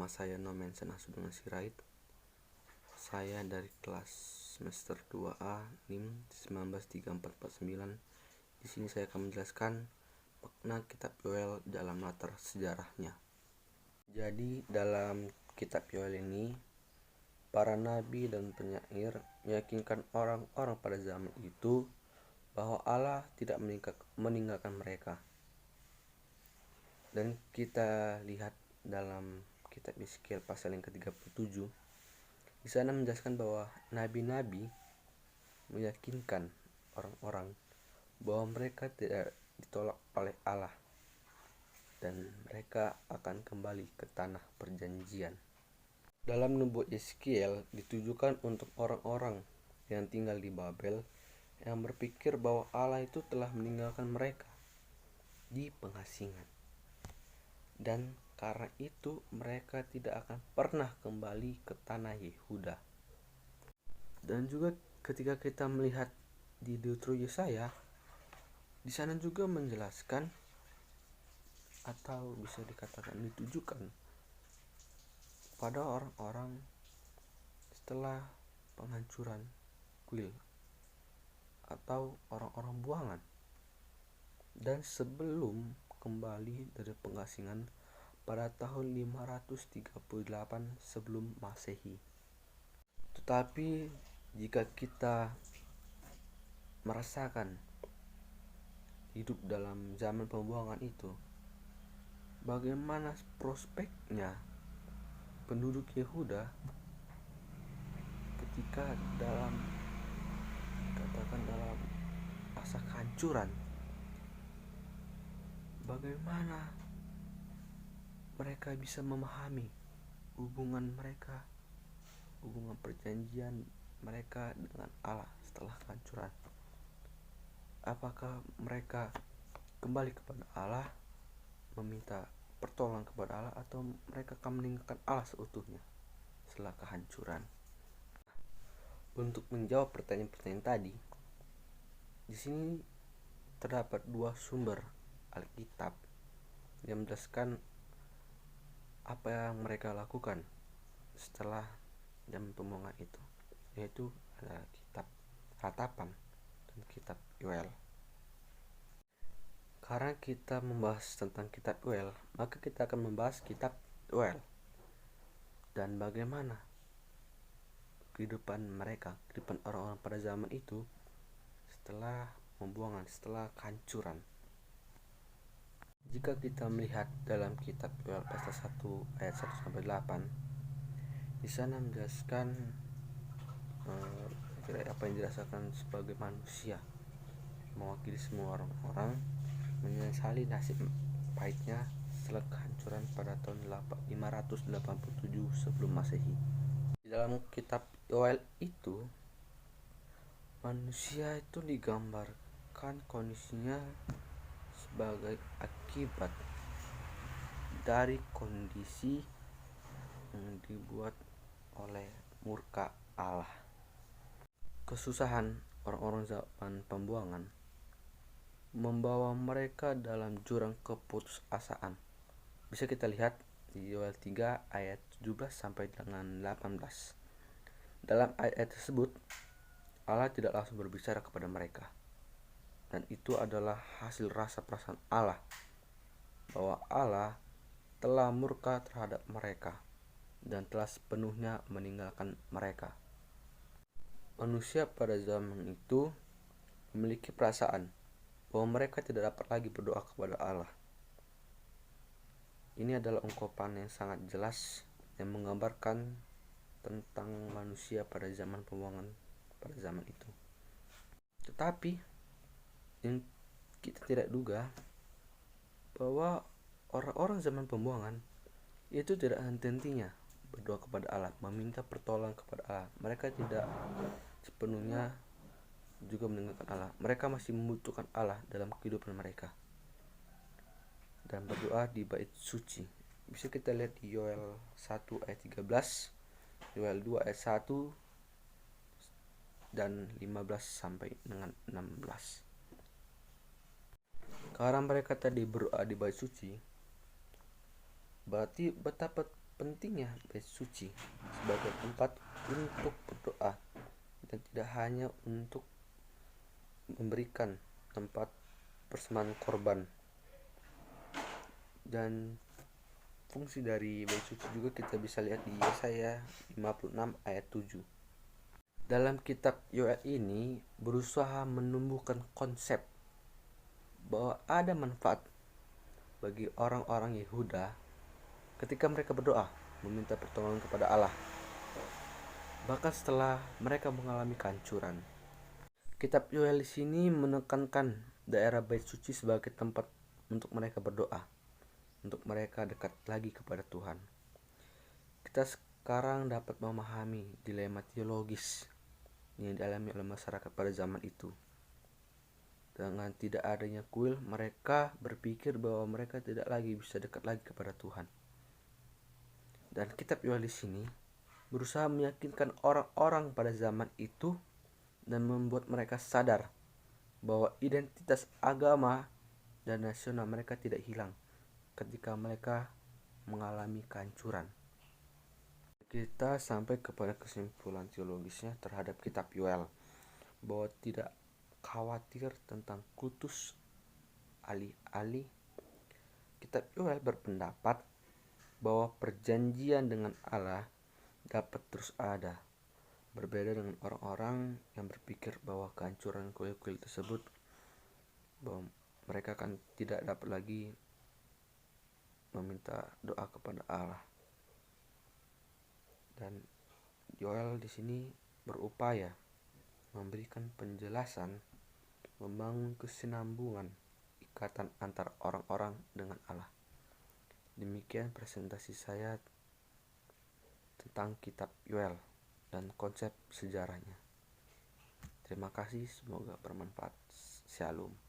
Nama saya Nomen Senasudungan Sirait. Saya dari kelas semester 2A NIM 193449. Di sini saya akan menjelaskan makna kitab Yoel dalam latar sejarahnya. Jadi dalam kitab Yoel ini, para nabi dan penyair meyakinkan orang-orang pada zaman itu bahwa Allah tidak meninggalkan mereka. Dan kita lihat dalam kitab Yeskiel pasal yang ke-37, di sana menjelaskan bahwa nabi-nabi meyakinkan orang-orang bahwa mereka tidak ditolak oleh Allah dan mereka akan kembali ke tanah perjanjian. Dalam nubuat Yeskiel ditujukan untuk orang-orang yang tinggal di Babel yang berpikir bahwa Allah itu telah meninggalkan mereka di pengasingan. Dan karena itu mereka tidak akan pernah kembali ke tanah Yehuda. Dan juga ketika kita melihat di Deutero Yesaya, di sana juga menjelaskan atau bisa dikatakan ditujukan pada orang-orang setelah penghancuran kuil atau orang-orang buangan dan sebelum kembali dari pengasingan pada tahun 538 sebelum Masehi. Tetapi jika kita merasakan hidup dalam zaman pembuangan itu, bagaimana prospeknya penduduk Yehuda ketika dalam masa kehancuran, bagaimana mereka bisa memahami hubungan perjanjian mereka dengan Allah setelah kehancuran? Apakah mereka kembali kepada Allah, meminta pertolongan kepada Allah, atau mereka akan meninggalkan Allah seutuhnya setelah kehancuran? Untuk menjawab pertanyaan-pertanyaan tadi, di sini terdapat dua sumber Alkitab yang menjelaskan apa yang mereka lakukan setelah zaman pembuangan itu, yaitu adalah kitab Ratapan dan kitab Yoel. Karena kita membahas tentang kitab Yoel, maka kita akan membahas kitab Yoel dan bagaimana kehidupan orang-orang pada zaman itu setelah pembuangan, setelah kehancuran. Jika kita melihat dalam kitab Yoel pasal 1 ayat 1-8, di sana menjelaskan apa yang dirasakan sebagai manusia, mewakili semua orang-orang menyesali nasib pahitnya setelah kehancuran pada tahun 587 sebelum Masehi. Di dalam kitab Yoel itu, manusia itu digambarkan kondisinya sebagai akibat dari kondisi yang dibuat oleh murka Allah. Kesusahan orang-orang zaman pembuangan membawa mereka dalam jurang keputusasaan. Bisa kita lihat di Yoel 3 ayat 17 sampai dengan 18. Dalam ayat tersebut, Allah tidak langsung berbicara kepada mereka. Dan itu adalah hasil rasa perasaan Allah, bahwa Allah telah murka terhadap mereka dan telah sepenuhnya meninggalkan mereka. Manusia pada zaman itu memiliki perasaan bahwa mereka tidak dapat lagi berdoa kepada Allah. Ini adalah ungkapan yang sangat jelas yang menggambarkan tentang manusia pada zaman pembuangan pada zaman itu. Tetapi yang kita tidak duga bahwa orang-orang zaman pembuangan itu tidak henti-hentinya berdoa kepada Allah, meminta pertolongan kepada Allah. Mereka tidak sepenuhnya juga meninggalkan Allah. Mereka masih membutuhkan Allah dalam kehidupan mereka dan berdoa di bait suci. Bisa kita lihat di Yoel 1 ayat 13, Yoel 2 ayat 1 dan 15 sampai dengan 16. Karena mereka tadi berdoa di bait suci, Berarti betapa pentingnya bait suci sebagai tempat untuk berdoa dan tidak hanya untuk memberikan tempat persembahan korban. Dan fungsi dari bait suci juga kita bisa lihat di Yesaya 56 ayat 7. Dalam kitab Yoel ini berusaha menumbuhkan konsep bahwa ada manfaat bagi orang-orang Yehuda ketika mereka berdoa meminta pertolongan kepada Allah, bahkan setelah mereka mengalami kehancuran. Kitab Yoel di sini menekankan daerah bait suci sebagai tempat untuk mereka berdoa, untuk mereka dekat lagi kepada Tuhan. Kita sekarang dapat memahami dilema teologis yang dialami oleh masyarakat pada zaman itu. Dengan tidak adanya kuil, mereka berpikir bahwa mereka tidak lagi bisa dekat lagi kepada Tuhan. Dan kitab Yoel di sini berusaha meyakinkan orang-orang pada zaman itu dan membuat mereka sadar bahwa identitas agama dan nasional mereka tidak hilang ketika mereka mengalami kehancuran. Kita sampai kepada kesimpulan teologisnya terhadap kitab Yoel, bahwa tidak khawatir tentang kultus alih-alih. Kitab Yoel berpendapat bahwa perjanjian dengan Allah dapat terus ada, berbeda dengan orang-orang yang berpikir bahwa kehancuran kuil-kuil tersebut, bahwa mereka akan tidak dapat lagi meminta doa kepada Allah. Dan Yoel di sini berupaya memberikan penjelasan, membangun kesinambungan ikatan antara orang-orang dengan Allah. Demikian presentasi saya tentang kitab Yoel dan konsep sejarahnya. Terima kasih, semoga bermanfaat. Shalom.